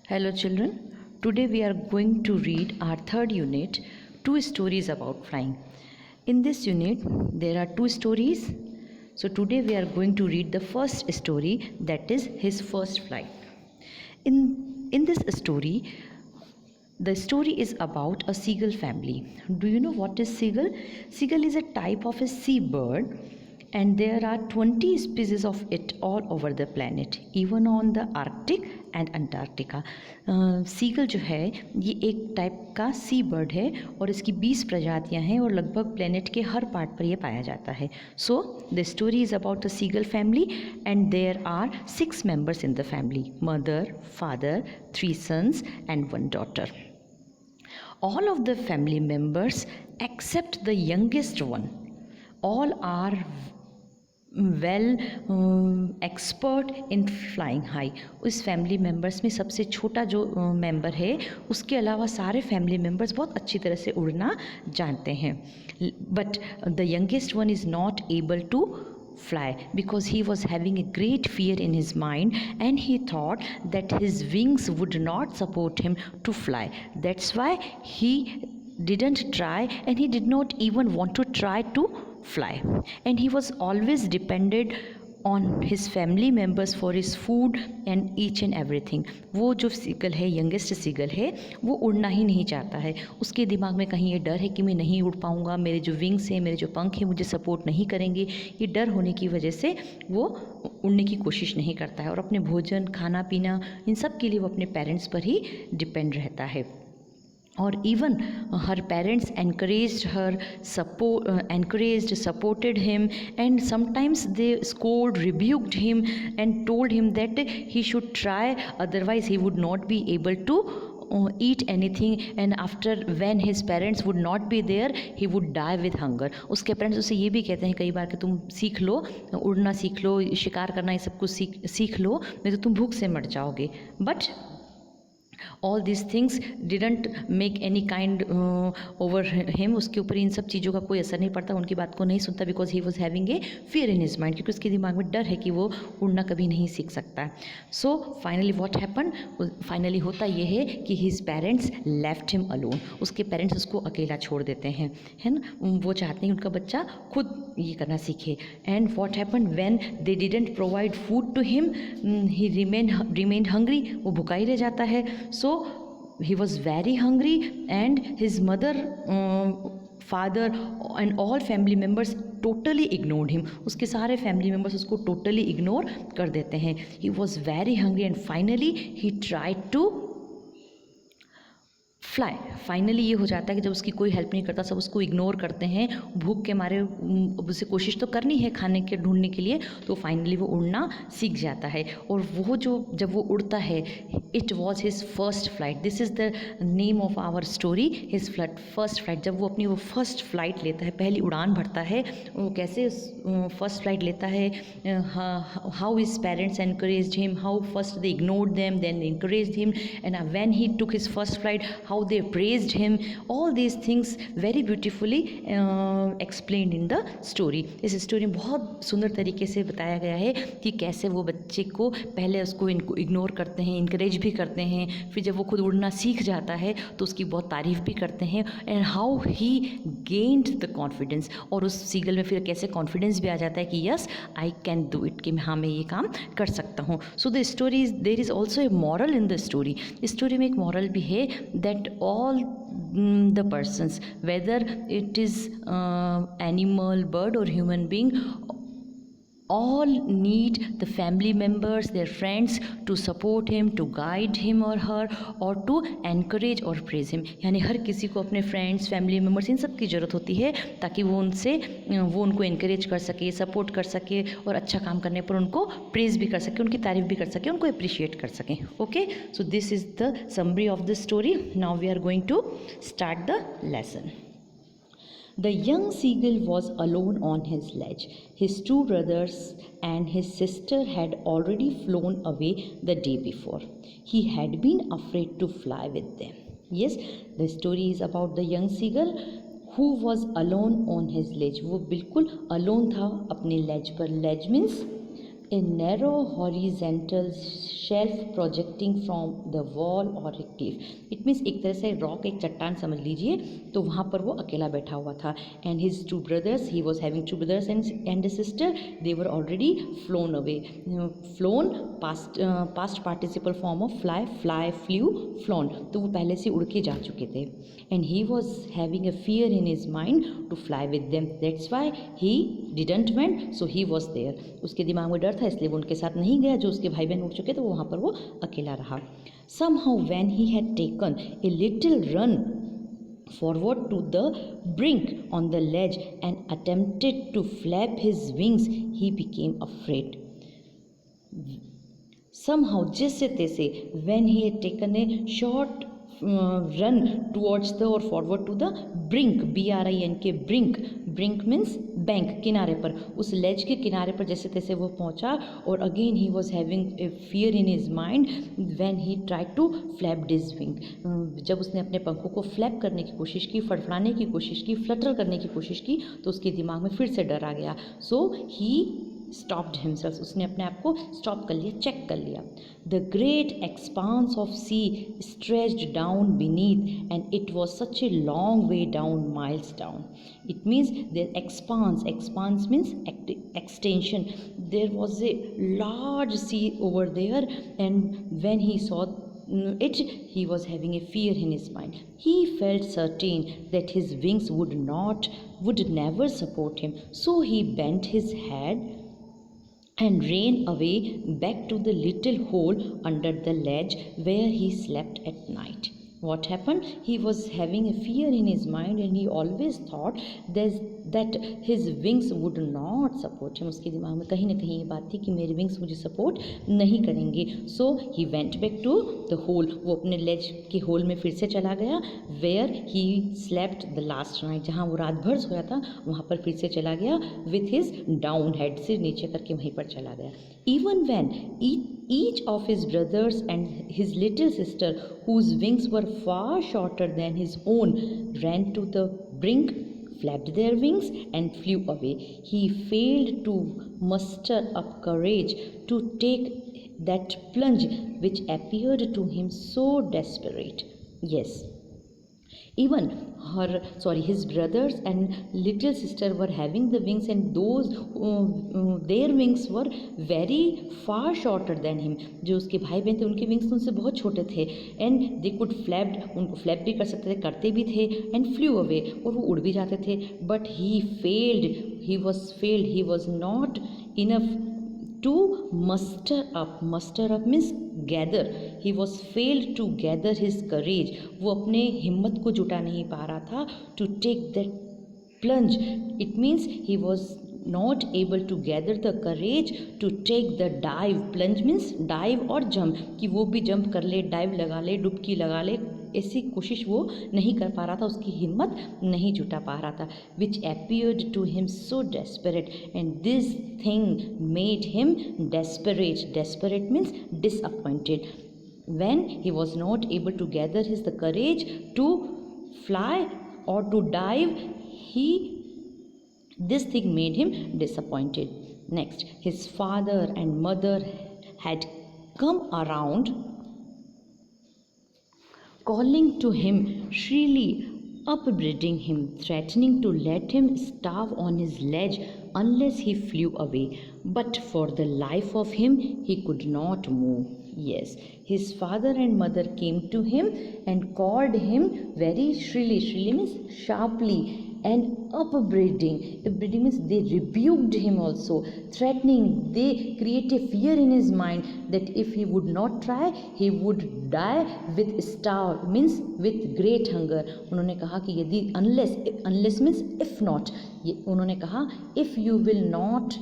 Hello children, today we are going to read our third unit, two stories about flying. In this unit there are two stories. So today we are going to read the first story, that is his first flight. In this story, the story is about a seagull family. Do you know what is seagull? Seagull is a type of a seabird and there are 20 species of it all over the planet, even on the Arctic and Antarctica. Seagull जो है ये एक type का सी bird है और इसकी 20 प्रजातियां हैं और लगभग प्लेनेट के हर पार्ट पर ये पाया जाता है. So the story is about the seagull family and there are 6 members in the family: mother, father, 3 sons and 1 daughter. All of the family members except the youngest one, all are well expert in flying high. उस family members में सबसे छोटा जो member है उसके अलावा सारे family members बहुत अच्छी तरह से उड़ना जानते हैं. But the youngest one is not able to fly because he was having a great fear in his mind and he thought that his wings would not support him to fly. That's why he didn't try and he did not even want to try to fly, and he was always dependent on his family members for his food and each and everything. वो जो seagull है, youngest seagull है, वो उड़ना ही नहीं चाहता है. उसके दिमाग में कहीं ये डर है कि मैं नहीं उड़ पाऊँगा, मेरे जो विंग्स हैं, मेरे जो पंख हैं मुझे सपोर्ट नहीं करेंगे. ये डर होने की वजह से वो उड़ने की कोशिश नहीं करता है और अपने भोजन, खाना पीना, इन सब के लिए वो अपने पेरेंट्स पर ही डिपेंड रहता है. और even her parents encouraged her, supported him, and sometimes they scolded, rebuked him and told him that he should try, otherwise he would not be able to eat anything, and after when his parents would not be there he would die with hunger. उसके parents उसे ये भी कहते हैं कई बार कि तुम सीख लो, उड़ना सीख लो, शिकार करना, ये सब कुछ सीख लो, नहीं तो तुम भूख से मर जाओगे. But all these things didn't make any kind over him. उसके ऊपर इन सब चीज़ों का कोई असर नहीं पड़ता, उनकी बात को नहीं सुनता because he was having a fear in his mind, क्योंकि उसके दिमाग में डर है कि वो उड़ना कभी नहीं सीख सकता. So finally what happened? Finally होता ये है कि his parents left him alone. उसके पेरेंट्स उसको अकेला छोड़ देते हैं, है ना. वो चाहते हैं उनका बच्चा खुद ये करना सीखे. And what happened when they didn't provide food to him? He remained hungry. वो भूखा ही रह जाता है. So he was very hungry and his mother, father and all family members totally ignored him. उसके सारे family members उसको totally ignore कर देते हैं. He was very hungry and finally he tried to fly. Finally ये हो जाता है कि जब उसकी कोई हेल्प नहीं करता, सब उसको इग्नोर करते हैं, भूख के मारे उसे कोशिश तो करनी है खाने के ढूंढने के लिए, तो फाइनली वो उड़ना सीख जाता है. और वो जो जब वो उड़ता है, it was his first flight. This is the name of our story, his first flight. जब वो अपनी वो फर्स्ट फ्लाइट लेता है, पहली उड़ान भरता है, वो कैसे फर्स्ट फ्लाइट लेता है, how his parents encouraged him, how first they ignored them, then encouraged him, and when he took his first flight, how they praised him. All these things very beautifully explained in the story. इस story में बहुत सुंदर तरीके से बताया गया है कि कैसे वो बच्चे को पहले उसको इग्नोर करते हैं, इनकरेज भी करते हैं, फिर जब वो खुद उड़ना सीख जाता है तो उसकी बहुत तारीफ़ भी करते हैं, and how he gained the confidence. और उस सीगल में फिर कैसे कॉन्फिडेंस भी आ जाता है कि yes I can do it, कि हाँ मैं ये काम कर सकता हूँ. So the story is, there is also a moral in the story. इस स्टोरी में एक मॉरल भी है, that all the persons, whether it is animal, bird or human being, all need the family members, their friends to support him, to guide him or her, or to encourage or praise him. यानी हर किसी को अपने friends, family members, इन सब की ज़रूरत होती है ताकि वो उनको इनकरेज कर सके, सपोर्ट कर सके और अच्छा काम करने पर उनको प्रेज भी कर सके, उनकी तारीफ भी कर सके, उनको अप्रिशिएट कर सकें. Okay, so this is the summary of the story. Now we are going to start the lesson. The young seagull was alone on his ledge. His 2 brothers and his sister had already flown away the day before. He had been afraid to fly with them. Yes, the story is about the young seagull who was alone on his ledge. वो बिल्कुल alone था अपने ledge पर. Ledge means a narrow horizontal shelf projecting from the wall or a cliff. It means एक तरह से rock, एक चट्टान समझ लीजिए, तो वहाँ पर वो अकेला बैठा हुआ था. And his two brothers, he was having two brothers and a sister, they were already flown away. Flown past participle form of fly, fly, flew, flown. तो वो पहले से उड़ के जा चुके थे. And he was having a fear in his mind to fly with them. That's why he didn't went, so he was there. उसके दिमाग में डर था, इसलिए वो उनके साथ नहीं गया. जो उसके भाई बहन उड़ चुके थे वो वहाँ पर वो अकेला रहा. Somehow when he had taken a little run forward to the brink on the ledge and attempted to flap his wings, he became afraid. Somehow, जैसे तैसे, when he had taken a short run towards the or forward to the brink, BRINK, brink means bank, किनारे पर, उस लेज के किनारे पर जैसे तैसे वो पहुंचा. और again he was having a fear in his mind when he tried to flap his wing. जब उसने अपने पंखों को फ्लैप करने की कोशिश की, फड़फड़ाने की कोशिश की, फ्लटर करने की कोशिश की, तो उसके दिमाग में फिर से डर आ गया. सो ही stopped himself, उसने अपने आप को स्टॉप कर लिया, चेक कर लिया. The great expanse of sea stretched down beneath, and it was such a long way down, miles down. It means the expanse means extension. There was a large sea over there, and when he saw it, he was having a fear in his mind. He felt certain that his wings would never support him. So he bent his head and ran away back to the little hole under the ledge where he slept at night. What happened? He was having a fear in his mind, and he always thought that his wings would not support him. उसके दिमाग में कहीं ना कहीं ये बात थी कि मेरे विंग्स मुझे सपोर्ट नहीं करेंगे. So he went back to the hole. वो अपने लेज के होल में फिर से चला गया. Where he slept the last night, जहाँ वो रात भर सोया था वहाँ पर फिर से चला गया. With his down head, से नीचे करके वहीं पर चला गया. Even when each of his brothers and his little sister, whose wings were far shorter than his own, ran to the brink, flapped their wings and flew away, he failed to muster up courage to take that plunge which appeared to him so desperate. Yes, even his brothers and little sister were having the wings, and those their wings were very far shorter than him. जो उसके भाई बहन थे उनके wings तो उनसे बहुत छोटे थे. and they could flap, उनको फ्लैप भी कर सकते थे, करते भी थे. and flew away, और वो उड़ भी जाते थे. but he was not enough to muster up means gather. He was failed to gather his courage. वो अपने हिम्मत को जुटा नहीं पा रहा था. to take that plunge, it means he was not able to gather the courage to take the dive. plunge means dive और jump, कि वो भी jump कर ले, dive लगा ले, डुबकी लगा ले, ऐसी कोशिश वो नहीं कर पा रहा था. उसकी हिम्मत नहीं जुटा पा रहा था. which appeared to him so desperate, and this thing made him desperate means disappointed. when he was not able to gather the courage to fly or to dive, this thing made him disappointed. Next, his father and mother had come around, calling to him shrilly, upbraiding him, threatening to let him starve on his ledge unless he flew away. But for the life of him, he could not move. Yes, his father and mother came to him and called him very shrilly. Shrilly means sharply, and upbraiding. Upbraiding means they rebuked him also. Threatening, they create a fear in his mind that if he would not try, he would die with starve means with great hunger. उन्होंने कहा कि यदि unless means if not, उन्होंने कहा if you will not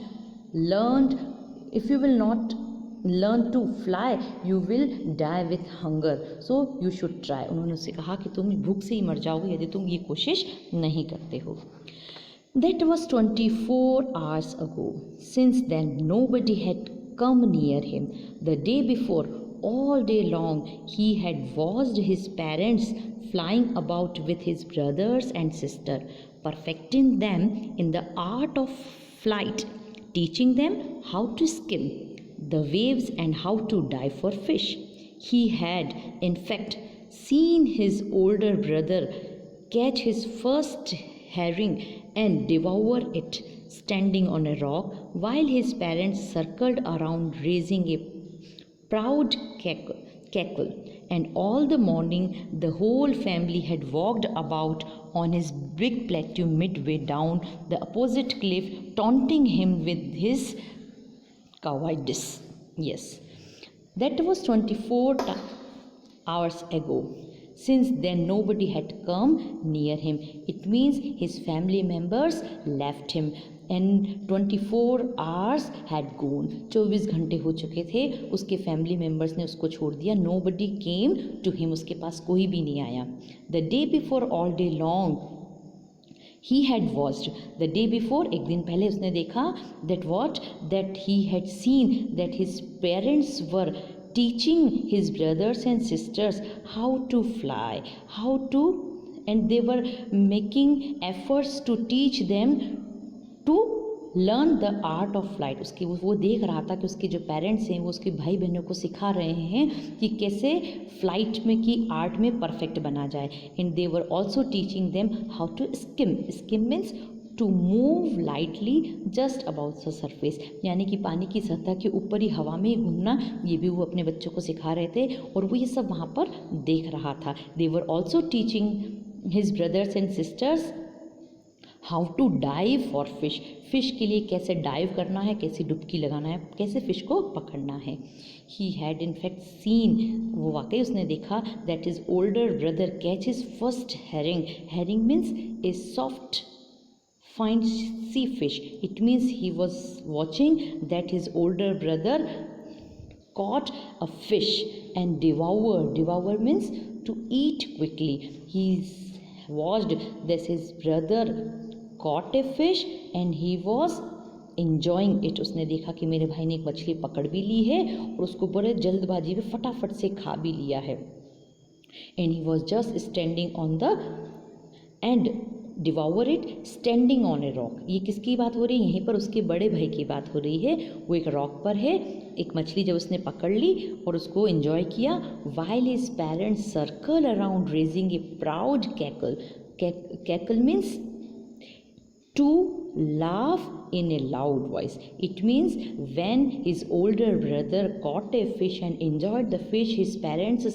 learn to fly, you will die with hunger, so you should try. उन्होंने उससे कहा कि तुम भूख से ही मर जाओगे यदि तुम ये कोशिश नहीं करते हो. That was 24 hours ago. Since then nobody had come near him. The day before, all day long, he had watched his parents flying about with his brothers and sister, perfecting them in the art of flight, teaching them how to skim the waves and how to dive for fish. He had, in fact, seen his older brother catch his first herring and devour it standing on a rock while his parents circled around raising a proud cackle. And all the morning the whole family had walked about on his big plateau midway down the opposite cliff, taunting him with his cowardice. Yes, that was 24 hours ago. Since then nobody had come near him. It means his family members left him and 24 hours had gone. 24 घंटे हो चुके थे, उसके family members ने उसको छोड़ दिया. Nobody came to him, उसके पास कोई भी नहीं आया. The day before, all day long he had watched. The day before, एक दिन पहले उसने देखा that he had seen that his parents were teaching his brothers and sisters how to fly, and they were making efforts to teach them to learn the art of flight. उसके वो देख रहा था कि उसके जो पेरेंट्स हैं वो उसके भाई बहनों को सिखा रहे हैं कि कैसे फ्लाइट में की आर्ट में परफेक्ट बना जाए. And they were also teaching them how to skim means to move lightly just about the surface, यानी कि पानी की सतह के ऊपर ही हवा में घूमना. ये भी वो अपने बच्चों को सिखा रहे थे और वो ये सब वहाँ पर देख रहा था. They were also teaching his brothers and sisters how to dive for fish. Fish के लिए कैसे डाइव करना है, कैसे डुबकी लगाना है, कैसे फ़िश को पकड़ना है. He had in fact seen, वो वाकई उसने देखा that is older brother catch his first herring. Herring means a soft fine sea fish. It means he was watching that his older brother caught a fish and devour means to eat quickly. He watched that his brother caught a fish and he was enjoying it. उसने देखा कि मेरे भाई ने एक मछली पकड़ भी ली है और उसको बड़े जल्दबाजी में फटाफट से खा भी लिया है. And he was just standing on the and devour it standing on a rock. ये किसकी बात हो रही है? यहीं पर उसके बड़े भाई की बात हो रही है. वो एक रॉक पर है, एक मछली जब उसने पकड़ ली और उसको एंजॉय किया. while his parents circle around raising a proud cackle. Cackle means to laugh in a loud voice. It means when his older brother caught a fish and enjoyed the fish, his parents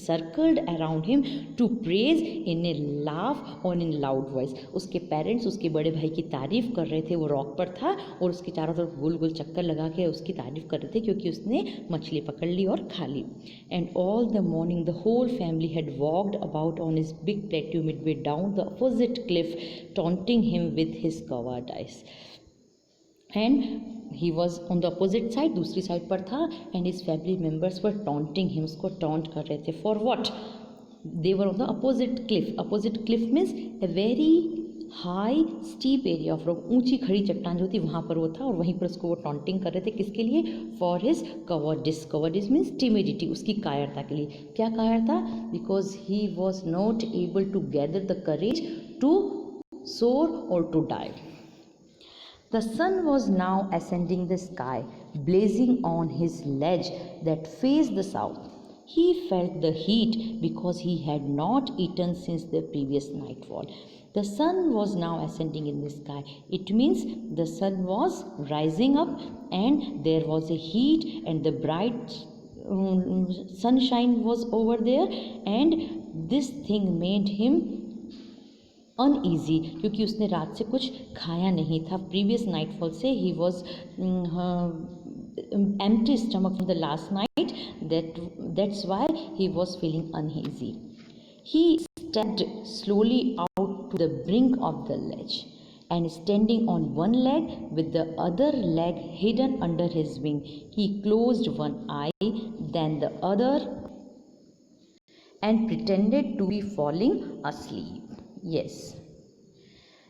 circled around him to praise in a laugh or in loud voice. उसके parents उसके बड़े भाई की तारीफ़ कर रहे थे. वो रॉक पर था और उसके चारों तरफ गोल गोल चक्कर लगा के उसकी तारीफ़ कर रहे थे क्योंकि उसने मछली पकड़ ली और खा ली. And all the morning the whole family had walked about on his big plateau midway down the opposite cliff, taunting him with his cowardice. And he was on the opposite side, दूसरी side पर था. and his family members were taunting him, उसको taunt कर रहे थे. for what? they were on the opposite cliff. Opposite cliff means a very high steep area of rock. ऊंची खड़ी चट्टान जो थी वहाँ पर वो था और वहीं पर उसको वो taunting कर रहे थे. किसके लिए? for his cowardice. cowardice means timidity, उसकी कायरता के लिए. क्या कायरता? because he was not able to gather the courage to soar or to dive. The sun was now ascending the sky, blazing on his ledge that faced the south. He felt the heat because he had not eaten since the previous nightfall. The sun was now ascending in the sky. It means the sun was rising up and there was a heat and the bright sunshine was over there, and this thing made him uneasy क्योंकि उसने रात से कुछ खाया नहीं था. Previous nightfall से he was empty stomach from the last night. That's why he was feeling uneasy. He stepped slowly out to the brink of the ledge and standing on one leg with the other leg hidden under his wing, he closed one eye, then the other, and pretended to be falling asleep. Yes.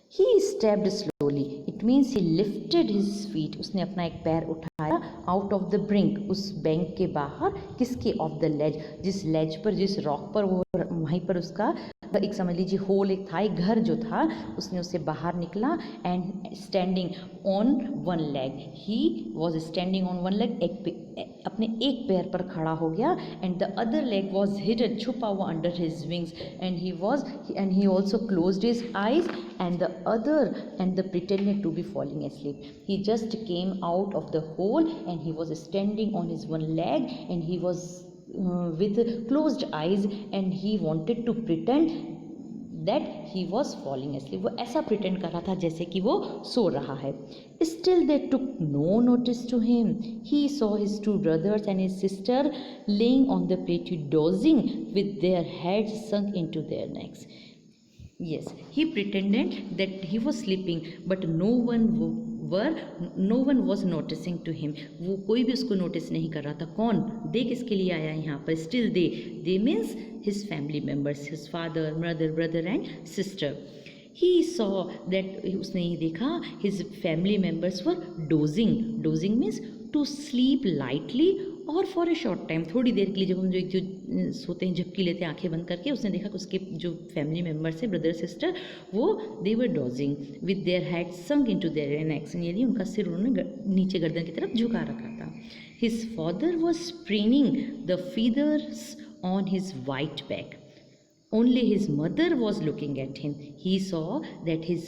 He stepped slowly. It means he lifted his feet. उसने अपना एक पैर उठाया out of the brink. उस bank के बाहर. किसके? of the ledge. जिस ledge पर, जिस rock पर वो वहीं पर उसका एक समझ लीजिए होल एक था, एक घर जो था, उसने उससे बाहर निकला and standing on one leg, he was standing on one leg, अपने एक पैर पर खड़ा हो गया, and the other leg was hidden, छुपा हुआ under his wings, and he also closed his eyes and the pretended to be falling asleep. He just came out of the hole and he was standing on his one leg and he was with closed eyes and he wanted to pretend that he was falling asleep. वो ऐसा pretend कर रहा था जैसे कि वो सो रहा है. Still they took no notice to him. He saw his two brothers and his sister laying on the patio dozing with their heads sunk into their necks. Yes, he pretended that he was sleeping, but no one was noticing to him. वो कोई भी उसको notice नहीं कर रहा था. कौन? दे किसके लिए आया यहाँ पर? Still they means his family members, his father, mother, brother and sister. He saw that, उसने ये देखा, his family members were dozing. Dozing means to sleep lightly और फॉर ए शॉर्ट टाइम, थोड़ी देर के लिए. जब हम जो सोते हैं, झपकी लेते हैं आंखें बंद करके, उसने देखा कि उसके जो फैमिली मेम्बर्स हैं, ब्रदर सिस्टर, वो they were dodging with their head sunk into their necks, यानी उनका सिर उन्होंने नीचे गर्दन की तरफ झुका रखा था. His father was preening the feathers on his white back. Only his mother was looking at him. He saw that his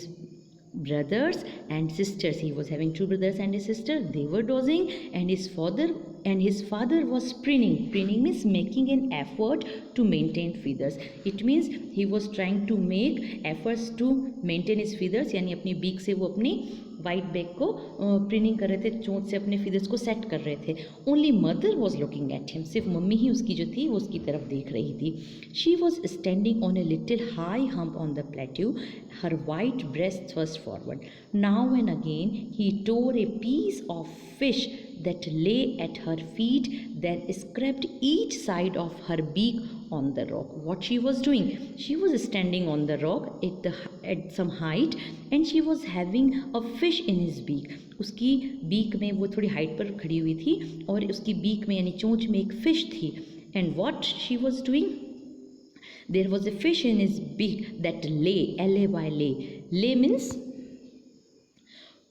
brothers and sisters, he was having two brothers and a sister, they were dozing, and his father was preening. Preening means making an effort to maintain feathers. It means he was trying to make efforts to maintain his feathers, यानी अपनी beak से वो अपनी white back को प्रिनिंग कर रहे थे, चोंच से अपने फीदर्स को सेट कर रहे थे. Only mother was looking at him. सिर्फ मम्मी ही उसकी जो थी वो उसकी तरफ देख रही थी. She was standing on a little high hump on the plateau, her white breast thrust forward. Now and again he tore a piece of fish that lay at her feet, then scraped each side of her beak on the rock. What she was doing? She was standing on the rock at some height and she was having a fish in his beak. उसकी beak में, वो थोड़ी height पर खड़ी हुई थी और उसकी बीक में यानी चोंच में एक फिश थी. And what she was doing? There was a fish in his beak that lay, L-A-Y, lay. Lay means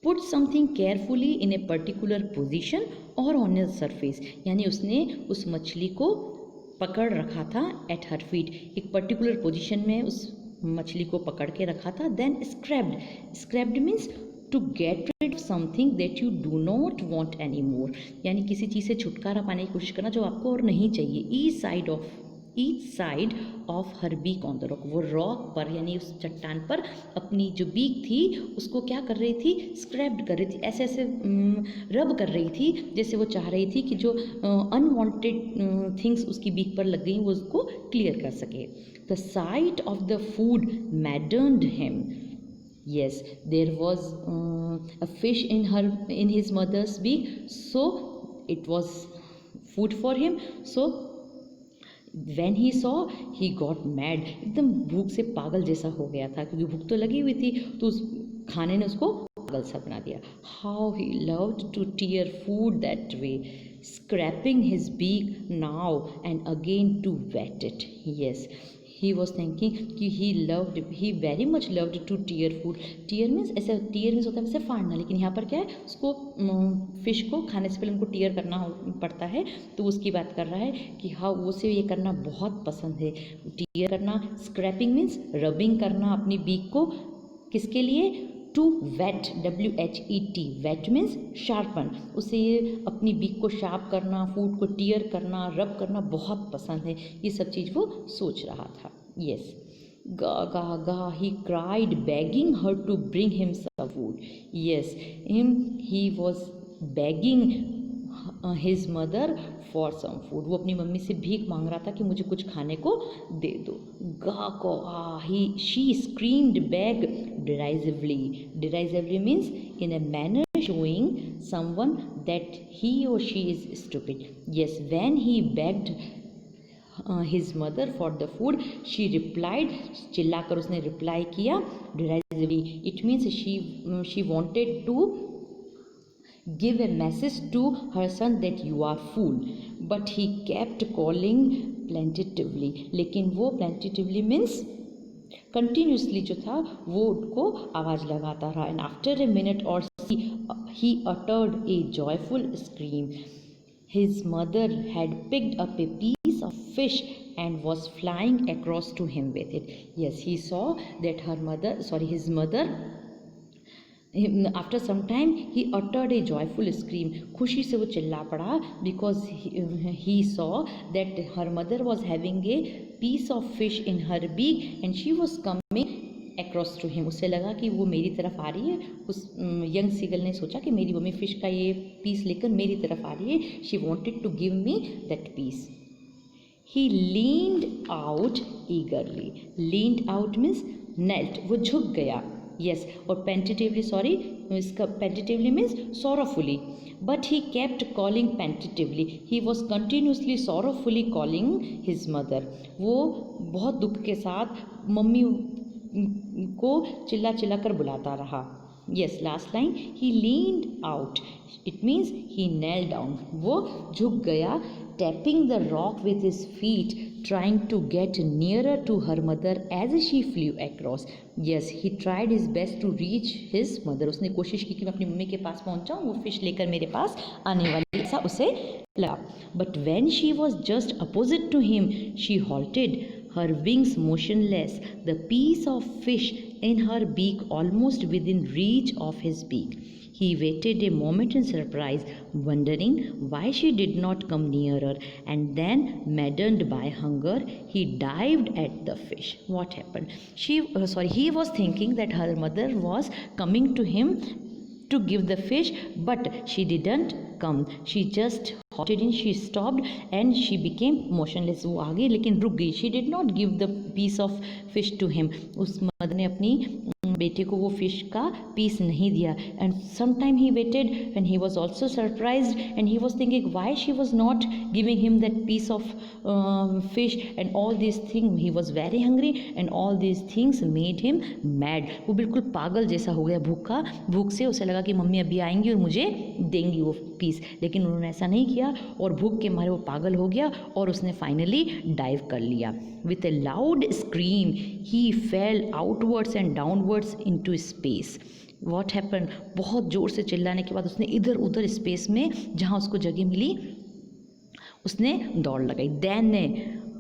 put something carefully in a particular position or on a surface, यानी उसने उस मछली को पकड़ रखा था at her feet, एक particular position में उस मछली को पकड़ के रखा था. Then scrapped means to get rid of something that you do not want anymore, यानी किसी चीज़ से छुटकारा पाने की कोशिश करना जो आपको और नहीं चाहिए. each side of her beak on the rock. वो रॉक पर यानी उस चट्टान पर अपनी जो बीक थी उसको क्या कर रही थी? स्क्रैप्ड कर रही थी, ऐसे ऐसे रब कर रही थी, जैसे वो चाह रही थी कि जो अनवांटेड थिंग्स उसकी बीक पर लग गई वो उसको क्लियर कर सके. The sight of the food maddened him. Yes, there was a fish in his mother's beak, so it was food for him. So when he saw, he got mad. एकदम भूख से पागल जैसा हो गया था, क्योंकि भूख तो लगी हुई थी, तो उस खाने ने उसको पागल सा बना दिया. How he loved to tear food that way, scraping his beak now and again to wet it. Yes, he was thinking कि he very much loved to tear food. tear means ऐसा, tear means होता है वैसे फाड़ना, लेकिन यहाँ पर क्या है, उसको फिश को खाने से पहले उनको टीयर करना पड़ता है, तो उसकी बात कर रहा है कि हाँ वो से ये करना बहुत पसंद है, टीयर करना. स्क्रैपिंग मीन्स रबिंग करना अपनी बीक को, किसके लिए? To whet, WHET, whet means sharpen. उसे ये अपनी बीक को शार्प करना, फूड को टीयर करना, रब करना बहुत पसंद है. ये सब चीज़ वो सोच रहा था. येस, गा गा गा he cried, begging her to bring him some food. Yes, he was begging his mother for some food. वो अपनी मम्मी से भीख मांग रहा था कि मुझे कुछ खाने को दे दो. गा को she screamed back derisively means in a manner showing someone that he or she is stupid. Yes, when he begged his mother for the food, she replied, चिल्लाकर उसने रिप्लाई किया derisively. It means she wanted to give a message to her son that you are fool, but he kept calling plaintively. लेकिन वो plaintively means continuously जो था वो उनको आवाज़ लगाता रहा. एंड आफ्टर ए मिनट और he uttered a joyful scream. His mother had picked up a piece of fish and was flying across to him with it. Yes, he saw that his mother, after some time he uttered a joyful scream. खुशी से वो चिल्ला पड़ा because he saw that her mother was having a piece of fish in her beak and she was coming across to him. उससे लगा कि वो मेरी तरफ आ रही है. उस यंग सीगल ने सोचा कि मेरी मम्मी फ़िश का ये पीस लेकर मेरी तरफ आ रही है. She wanted to give me that piece. He leaned out eagerly. Leaned out means knelt, वो झुक गया. Yes, or इसका plaintively means sorrowfully. But he kept calling tentatively. He was continuously sorrowfully calling his mother. वो बहुत दुख के साथ mummy को चिल्ला चिल्ला कर बुलाता रहा. Yes, last line, he leaned out. It means he knelt down. वो झुक गया. Tapping the rock with his feet, trying to get nearer to her mother as she flew across. Yes, he tried his best to reach his mother. उसने कोशिश की कि मैं अपनी mummy के पास पहुंच जाऊं, वो फिश लेकर मेरे पास आने वाली, ऐसा उसे लगा. But when she was just opposite to him, she halted, her wings motionless, the piece of fish in her beak almost within reach of his beak. He waited a moment in surprise, wondering why she did not come nearer, and then, maddened by hunger, he dived at the fish. What happened? He was thinking that her mother was coming to him to give the fish, but she didn't come. She just halted and she stopped and she became motionless. वो आगे लेकिन रुक गई. She did not give the piece of fish to him. उस mother ने अपनी बेटे को वो फिश का पीस नहीं दिया. And some time he waited and he was also surprised and he was thinking why she was not giving him that piece of fish and all this thing. He was very hungry and all this things made him mad. वो बिल्कुल पागल जैसा हो गया भूख से. उसे लगा कि मम्मी अभी आएंगी और मुझे देंगी वो पीस, लेकिन उन्होंने ऐसा नहीं किया और भूख के मारे वो पागल हो गया और उसने फाइनली डाइव कर लिया. With A loud scream he fail outwards and downwards into space. What happen? बहुत ज़ोर से चिल्लाने के बाद उसने इधर उधर स्पेस में जहाँ उसको जगह मिली उसने दौड़ लगाई. Then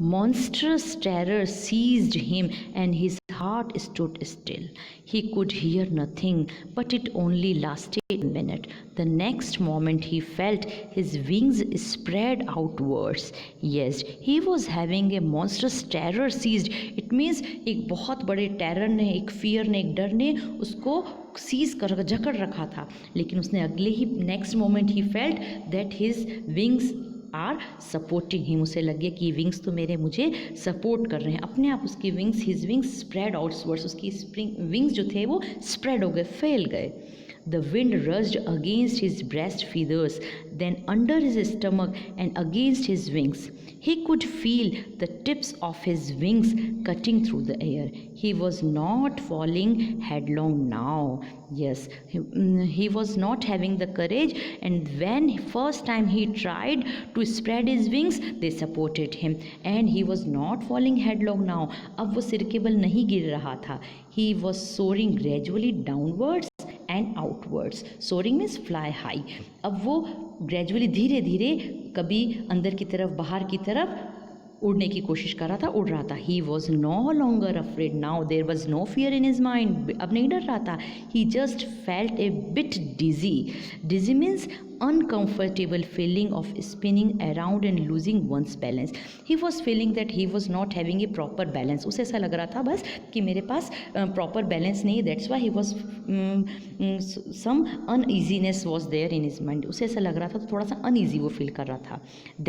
monstrous terror seized him and his heart stood still. He could hear nothing, but it only lasted a minute. The next moment he felt his wings spread outwards. Yes, he was having a monstrous terror seized. It means एक बहुत बड़े terror ने, एक fear ने, एक डर ने उसको सीज कर जकड़ रखा था. लेकिन उसने अगले ही next moment he felt that his wings are supporting him. उसे लगे कि विंग्स तो मुझे सपोर्ट कर रहे हैं. अपने आप उसकी wings, his wings spread outwards. उसकी विंग्स जो थे वो स्प्रेड हो गए, फैल गए. The wind rushed against his breast feathers, then under his stomach and against his wings. He could feel the tips of his wings cutting through the air. He was not falling headlong now. Yes, he was not having the courage, and when first time he tried to spread his wings, they supported him, and he was not falling headlong now. अब वो सिर के बल नहीं गिर रहा था. He was soaring gradually downwards and outwards. Soaring means fly high. अब वो ग्रेजुअली धीरे धीरे कभी अंदर की तरफ, बाहर की तरफ उड़ने की कोशिश कर रहा था, उड़ रहा था. He was no longer afraid now. There was no fear in his mind. अब नहीं डर रहा था. He just felt a bit dizzy. Dizzy means uncomfortable feeling of spinning around and losing one's balance. He was feeling that he was not having a proper balance. उसे ऐसा लग रहा था बस कि मेरे पास proper balance नहीं है. That's why he was some uneasiness was there in his mind. उसे ऐसा लग रहा था तो थोड़ा सा uneasy वो feel कर रहा था.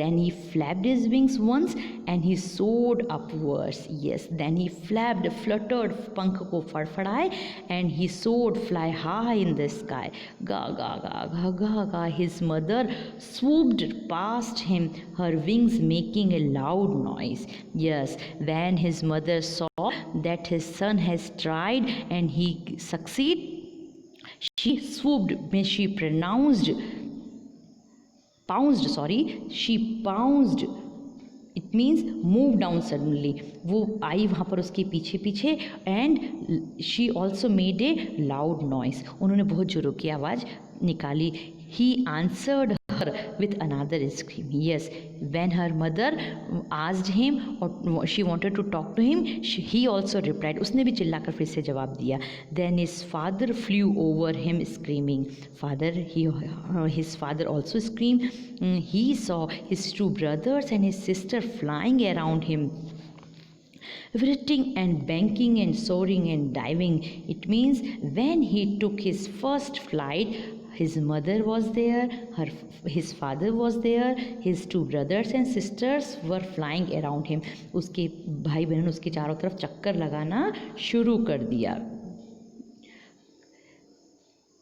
Then he flapped his wings once and he soared upwards. Yes, then he flapped, fluttered, पंख को फड़फड़ाए and he soared, fly high in the sky. गा गा गा गा गा गा. His mother swooped past him, her wings making a loud noise. Yes, when his mother saw that his son has tried and he succeeded, she swooped, she pounced. She pounced. It means move down suddenly, वो आई वहाँ पर उसके पीछे पीछे, and she also made a loud noise, उन्होंने बहुत जोरों की आवाज़ निकाली. He answered her with another scream. Yes, when her mother asked him or she wanted to talk to him, he also replied. उसने भी चिल्लाकर फिर से जवाब दिया. Then his father flew over him screaming. His father also screamed. He saw his two brothers and his sister flying around him, writting and banking and soaring and diving. It means when he took his first flight, his mother was there, his father was there, his two brothers and sisters were flying around him. उसके भाई बहन उसके चारों तरफ चक्कर लगाना शुरू कर दिया.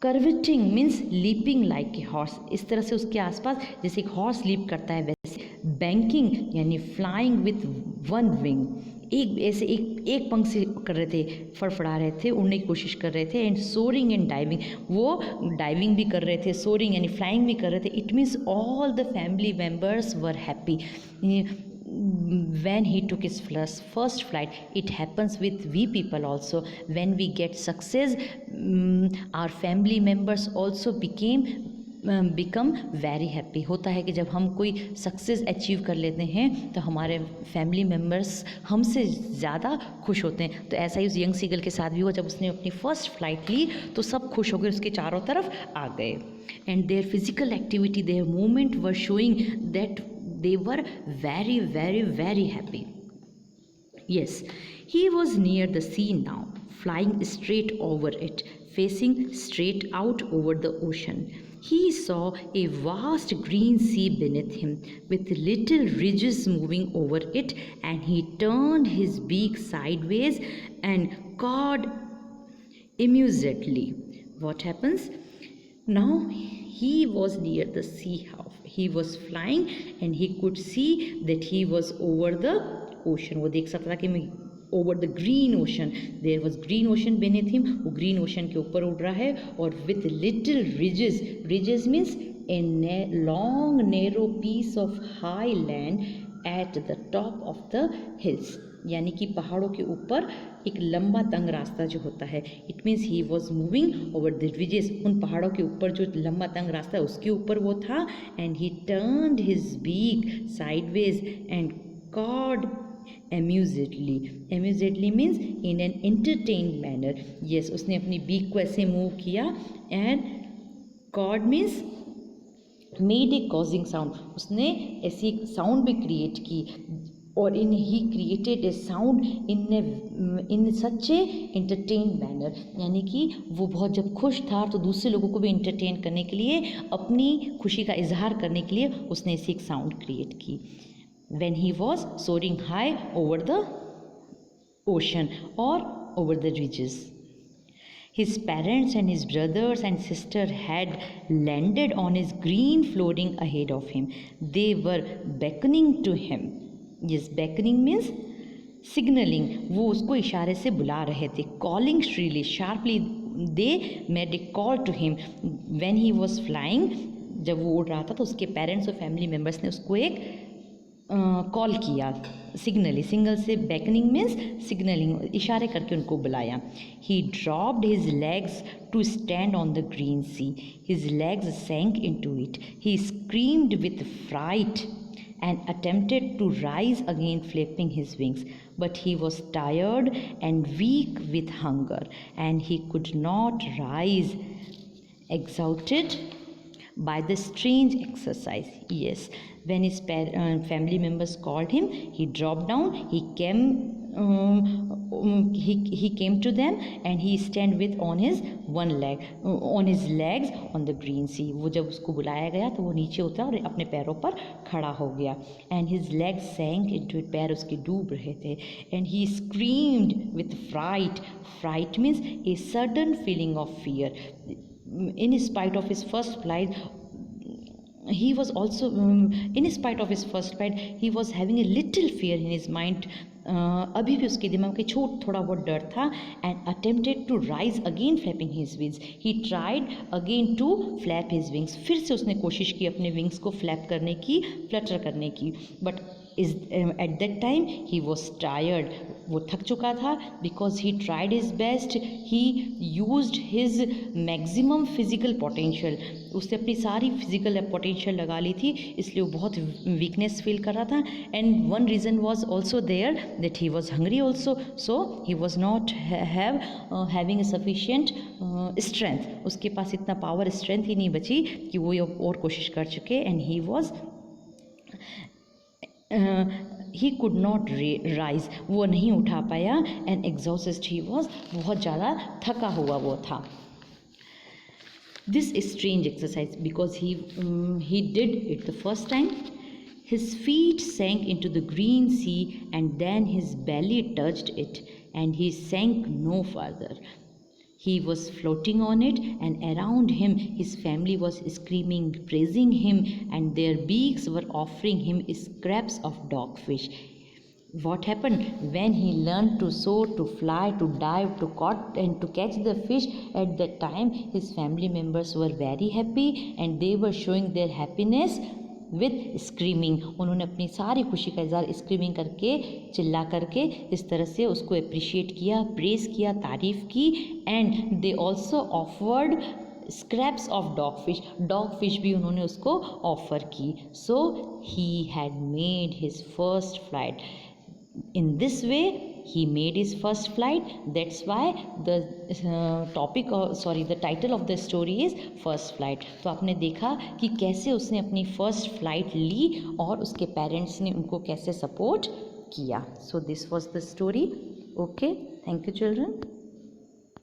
Curvetting means leaping like a horse, इस तरह से उसके आसपास जैसे एक हॉर्स लीप करता है वैसे. बैंकिंग यानी फ्लाइंग विथ वन विंग, एक ऐसे एक पंख से कर रहे थे, फड़फड़ा रहे थे, उड़ने की कोशिश कर रहे थे. एंड सोरिंग एंड डाइविंग, वो डाइविंग भी कर रहे थे, सोरिंग यानी फ्लाइंग भी कर रहे थे. It means all the family members were happy when he took his first flight. It happens with we people also. When we get success, our family members also become very happy. होता है कि जब हम कोई success achieve कर लेते हैं तो हमारे फैमिली मेम्बर्स हमसे ज़्यादा खुश होते हैं. तो ऐसा ही उस यंग सीगल के साथ भी हुआ. जब उसने अपनी फर्स्ट फ्लाइट ली तो सब खुश हो गए, उसके चारों तरफ आ गए. And their physical activity, there movement were showing that they were very very very happy. Yes, he was near the sea now, flying straight over it, facing straight out over the ocean. He saw a vast green sea beneath him, with little ridges moving over it, and he turned his beak sideways and cawed amusedly. What happens? Now he was near the sea. He was flying and he could see that he was over the ocean. वो देख सकता था कि मैं over the green ocean. There was green ocean beneath him. वो green ocean के ऊपर उड़ रहा है. और with little ridges. Ridges means a long narrow piece of high land at the top of the hills. यानी कि पहाड़ों के ऊपर एक लंबा तंग रास्ता जो होता है. It means he was moving over the ridges, उन पहाड़ों के ऊपर जो लंबा तंग रास्ता है उसके ऊपर वो था. And he turned his beak sideways and cawed amusedly. Amusedly means in an entertained manner. Yes, उसने अपनी बीक को ऐसे मूव किया. And cawed means made a cawing sound, उसने ऐसी एक साउंड भी क्रिएट की. और in he created a sound in such a entertain manner, यानी कि वो बहुत जब खुश था तो दूसरे लोगों को भी एंटरटेन करने के लिए, अपनी खुशी का इजहार करने के लिए उसने ऐसी एक साउंड क्रिएट की. when he was soaring high over the ocean or over the ridges. His parents and his brothers and sister had landed on his green floating ahead of him. They were beckoning to him. Yes, beckoning means signaling. वो उसको इशारे से बुला रहे थे. Calling shrilly, sharply, they made a call to him. When he was flying, जब वो उड़ रहा था तो उसके पेरेंट्स और फैमिली मेम्बर्स ने उसको एक कॉल किया. सिग्नली, सिंगल से बैकनिंग मीन्स सिग्नलिंग, इशारे करके उनको बुलाया. He dropped his legs to stand on the green sea. His legs sank into it. He screamed with fright and attempted to rise again, flapping his wings, but he was tired and weak with hunger, and he could not rise, exhausted by the strange exercise. Yes, when his family members called him, he dropped down. He came to them and he stand with on his one leg, on his legs on the green sea. वो जब उसको बुलाया गया तो वो नीचे उतरा और अपने पैरों पर खड़ा हो गया. And his legs sank into it, पैर उसके डूब रहे थे. And he screamed with fright. Fright means a sudden feeling of fear. In spite of his first flight, he was also in spite of his first flight, he was having a little fear in his mind. अभी भी उसके दिमाग में थोड़ा बहुत डर था. and attempted to rise again, flapping his wings. He tried again to flap his wings. फिर से उसने कोशिश की अपने विंग्स को फ्लैप करने की, फ्लटर करने की. but is at that time he was tired, वो थक चुका था, because he tried his best, he used his maximum physical potential, उसने अपनी सारी फिजिकल पोटेंशियल लगा ली थी, इसलिए वो बहुत वीकनेस फील कर रहा था. And one reason was also there that he was hungry also, so he was not having a sufficient strength, उसके पास इतना पावर स्ट्रेंथ ही नहीं बची कि वो और कोशिश कर चुके. And he was he could not rise, वो नहीं उठा पाया. एंड एग्जॉस्टेड ही वॉज, बहुत ज़्यादा थका हुआ वो था. This is strange exercise because he did it the first time. His feet sank into the green sea and then his belly touched it and he sank no further. He was floating on it and around him his family was screaming, praising him, and their beaks were offering him scraps of dogfish. What happened when he learned to soar, to fly, to dive, to caught and to catch the fish? At that time his family members were very happy and they were showing their happiness with screaming. उन्होंने अपनी सारी खुशी का इज़हार screaming करके, चिल्ला करके इस तरह से उसको अप्रिशिएट किया, प्रेस किया, तारीफ़ की. And they also offered scraps of dog fish भी उन्होंने उसको ऑफ़र की. So he had made his first flight. In this way he made his first flight. That's why the the title of the story is first flight. तो आपने देखा कि कैसे उसने अपनी फर्स्ट फ्लाइट ली और उसके पेरेंट्स ने उनको कैसे सपोर्ट किया. So this was the story. Okay, thank you children.